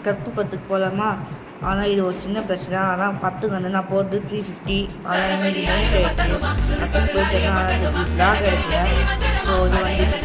கருப்புப்பத்துக்கு போகலாமா? ஆனால் இது ஒரு சின்ன பிரச்சனை. ஆனால் 10க்கு வந்து நான் போகிறது 350. ஆனால் இன்னைக்கு நைட் ஆகிடுச்சு. 10க்கு போயிட்டு பிளாக் எடுக்கல. ஸோ இது வந்து இப்போ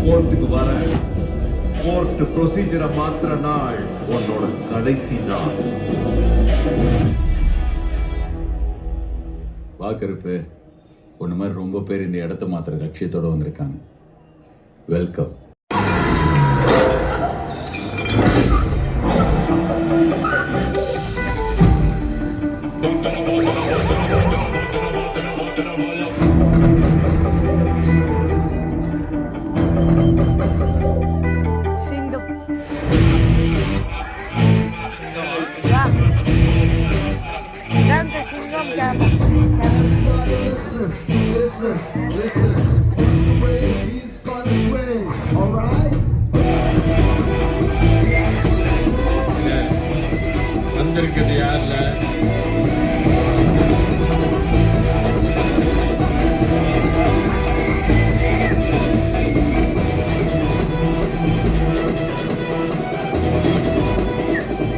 கோர்ட்டுக்கு வர கோர்ட் ப்ரொசீஜரை மாத்திர நாள் உன்னோட கடைசி நாள். வாக்கருப்பு ஒன்று மாதிரி ரொம்ப பேர் இந்த இடத்த மாத்திர லட்சியத்தோடு வந்திருக்காங்க. வெல்கம். வந்திருக்கிறது யாருல?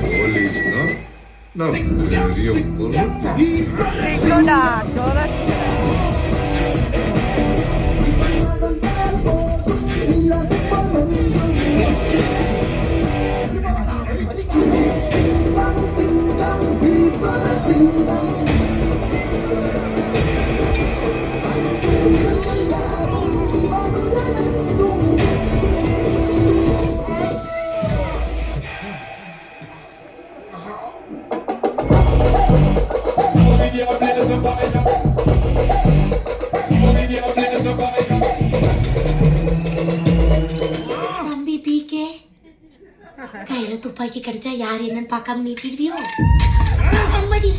போலீஸ்னா நான் பெரிய தம்பி பிகே கையில துப்பாக்கி கிடைச்சா யார் என்னன்னு பார்க்காம நீட்டிடுவியோ? அம்மாடி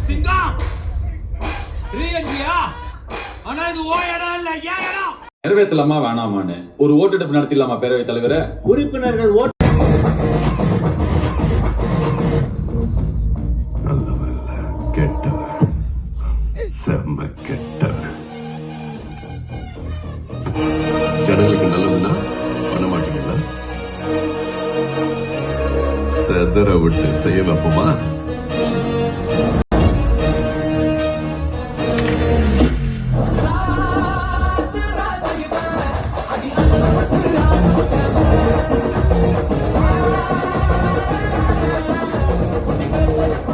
சிங்கம் ரீஎன்ட்ரியா? ஆனா இது ஓ இடம் இல்ல, ஏன் இடம்? நிறைவேற்றலாமா வேணாமான்னு ஒரு ஓட்டெடுப்பு நடத்திடலாமா பேரவைத் தலைவரை? உறுப்பினர்கள் நல்லவன் கெட்டவன், செம்ம கெட்டவன். ஜனங்களுக்கு நல்லதுன்னா பண்ண மாட்டீங்களா? செதற விட்டு செய்ய வைப்போமா?